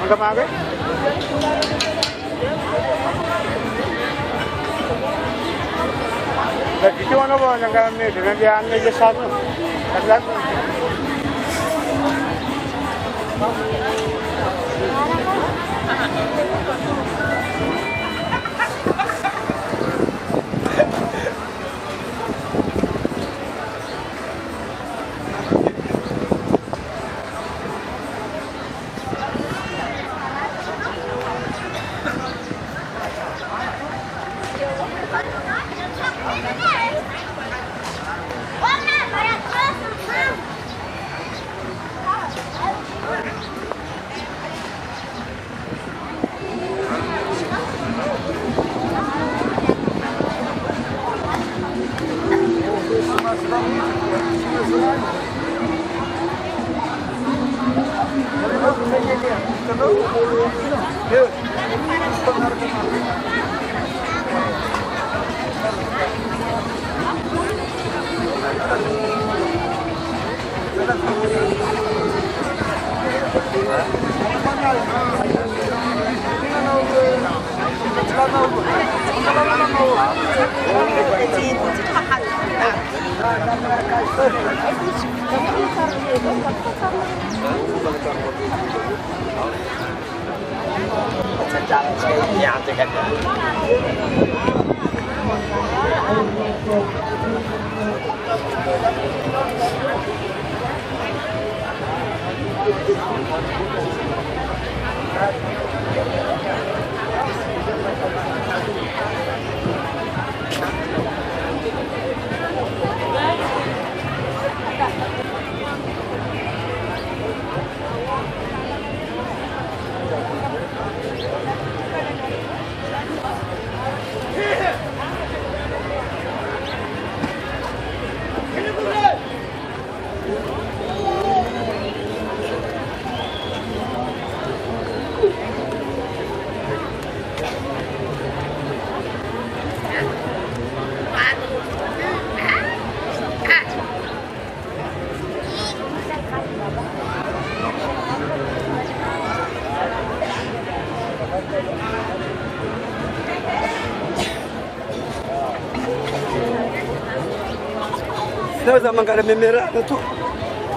Gamagay? Dito ano ba nang gamit? Nandiyan medyo sa ano. Taglag. Nós vamos agora me mirar, tu.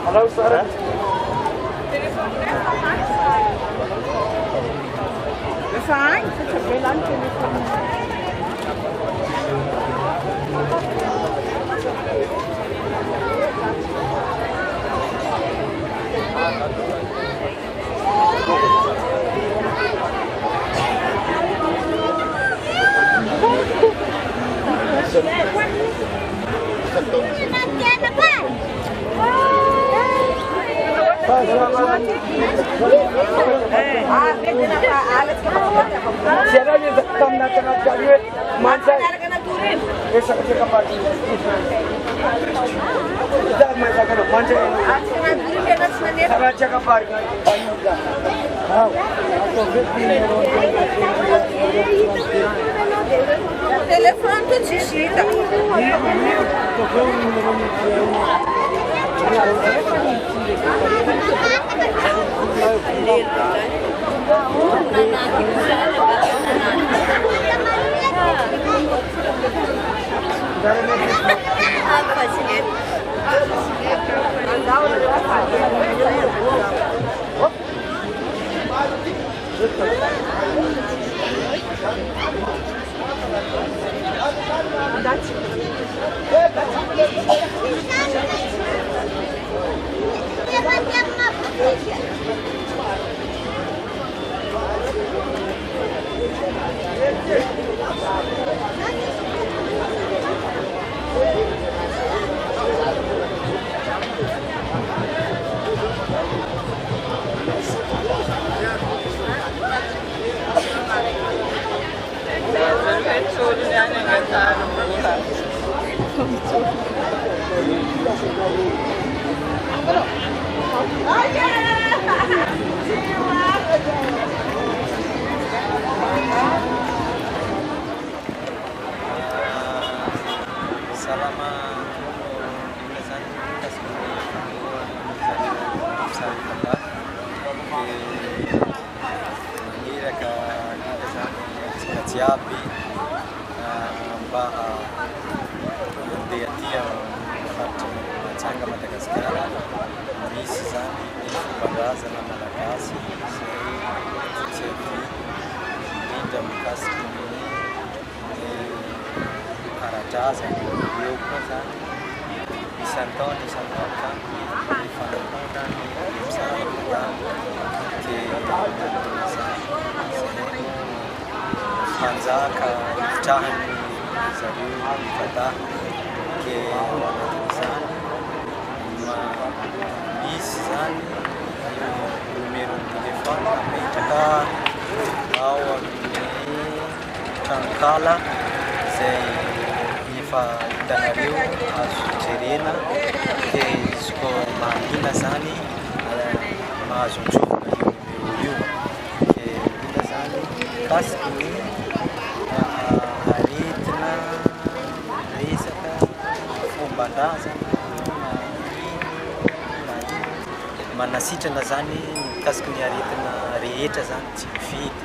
Alô, Sara. Fine, it's a very long telephone. Siapa yang tetap nak cari manja? Esa kerja kapal. Kita manja kan manja. Kerja kapal. Telefon tu cicita. jiaby mba handeha atia faritra Mahajanga Madagasikara. Misy zany ny fomban-drazana malagasy izay tsy havia indrindra mikasiky ny ara-drazana. Eo koa zany isan-taona zany ny fanampoana ny mpizahatany dia manjaka ifitrahany zareo mivadaha dia anatin'izany misy zany numéron'ny telefony apetraka ao amin'ny tranokala izay efa hitanareo azo jerena dia izy koa mahina zany mahazo mitrovana io numéro io dia ina zany kasiky ny aretina resaka fomban-drazana manasitrana zany mikasiky ny aretina rehetra zany tsy mifidy.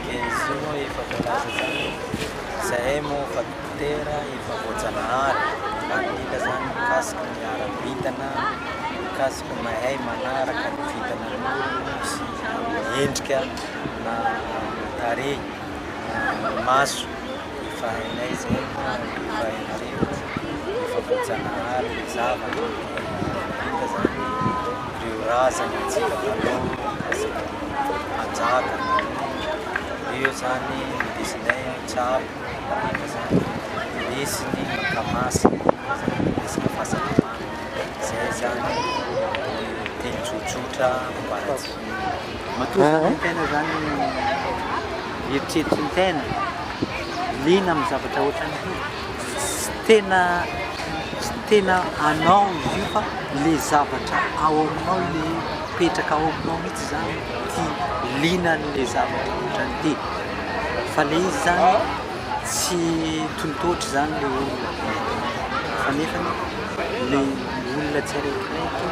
Dia izy io moa efa voalaza zany zahay moa fa dokotera efa voajanahary anila zany mikasiky ny ara-bitana, mikasiky mahay manaraka ny vitanan'olo sy endrika na tarehy maso efa hainay zay efa hainareo efa voajanahary ny zavana vita zany reo razana antsika valoha mikasiky manjaka. Io zany indesinay tsabo ina zany indesiny makamasina resaka fahasalamana zay zany teny tsotsotra mbatsy matozana ny tena zany eritreritry ny tena lina amin'ny zavatra ohatran'io tsy tena anao izy io fa le zavatra ao aminao le petraka ao aminao mihitsy zany ty lina le zavatra ohatran'ity fa le izy zany tsy tontotra zany le olona fa nefany le olona tsy araikaraiky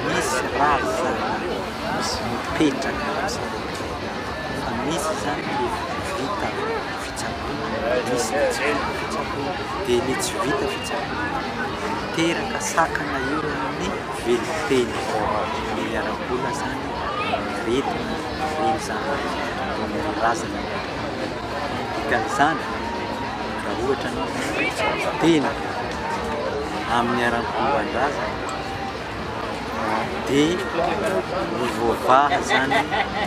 misy raha zany misy mipetraka fa misy zany le vita fitsaboana misy le tsy vita fitsaboana dia le tsy vita fitsaboana teraka sakana eo amin'ny veloteny ny ara-bola zany retina reny zany amin'ny razana dikan'izany raha ohatra anao tena amin'ny ara-pomban-drazana dia mivoavaha zany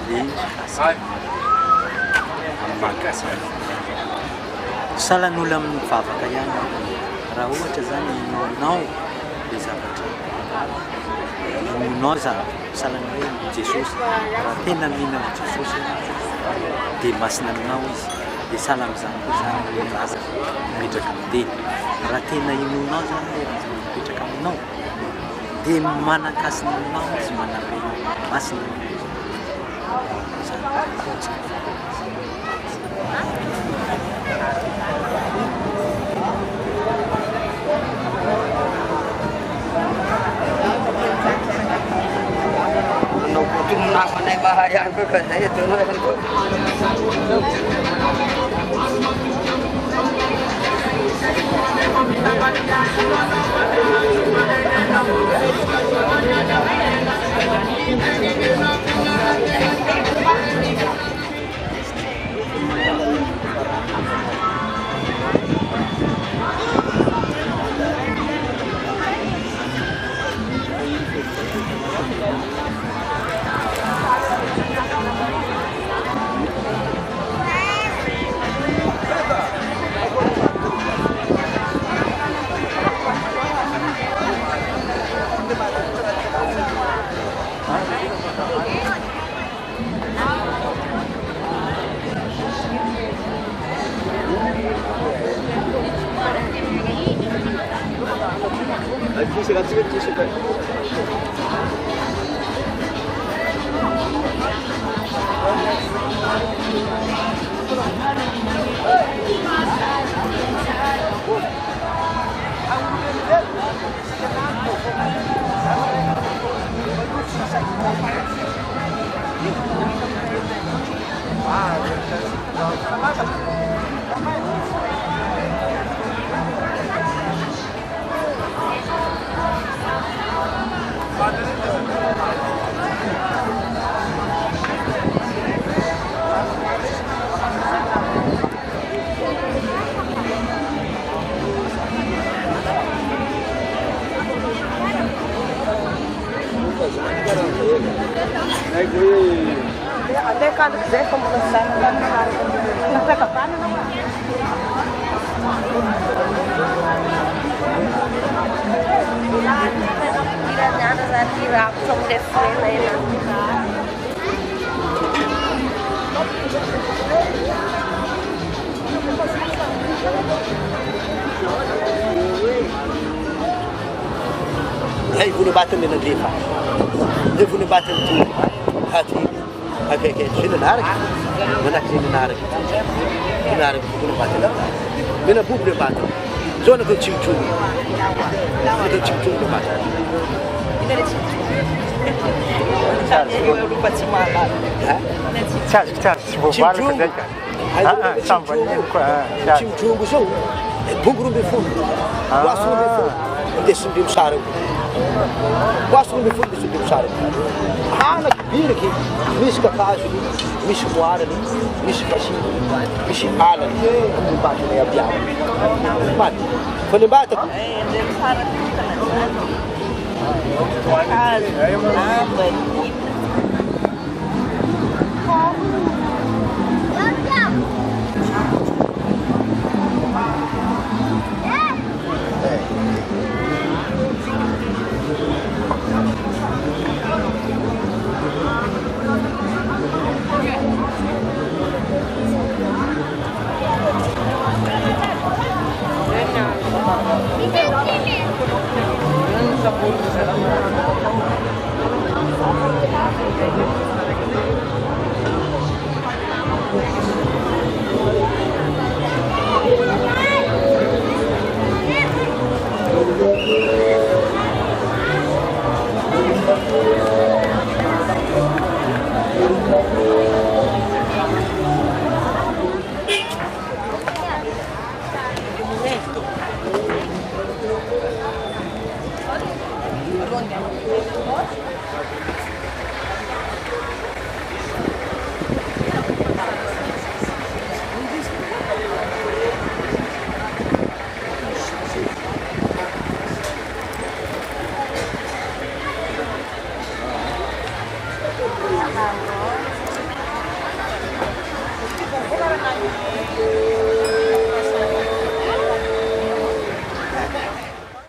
le kasana amin'ny magasin salan'olo amin'ny mivavaka ihany raha ohatra zany inonao le zavatra inonao zany salana hoe Jesosy raha tena mihina amin'ny Jesosy dia masina aminao izy dia sahala amin'izany koa zany le razana mipetraka amin'ny teny raha tena inonao zany le razana mipetraka aminao dia manakasina aminao izy manabe masina Menang bahaya ke saya itu Ah, Daí quando quiser, como dançar, não dá nada. Não pega pano, não vai. Iranianas aqui lá estão defendendo aí na Hai vune battle na defa. Hai vune battle tu. Hati. Agak sini narik. Mana sini narik. Narik vune battle. Mina bubre battle. Zona ko chimchu. Ko chimchu ko battle. Eu lupa de mala. Ha? Char, bubar ka dai ka. Sambal ni ko. Chimchu bu so. Bugru be fu. Wasu be fu. Desim dim saro. Wasu be fu desim dim saro. Hana kibir ki mish ka kaaju mish muara ni mish kashi mish ala ni ba ni abia. Mat. Fone ba ta.